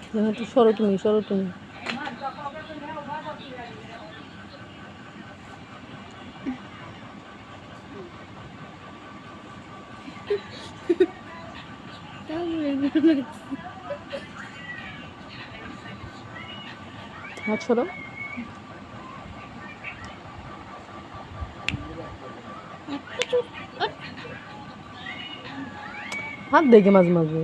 একটু সরো তুমি, সরো তুমি। হাত সরো। হাত দেখে মাঝে মাঝে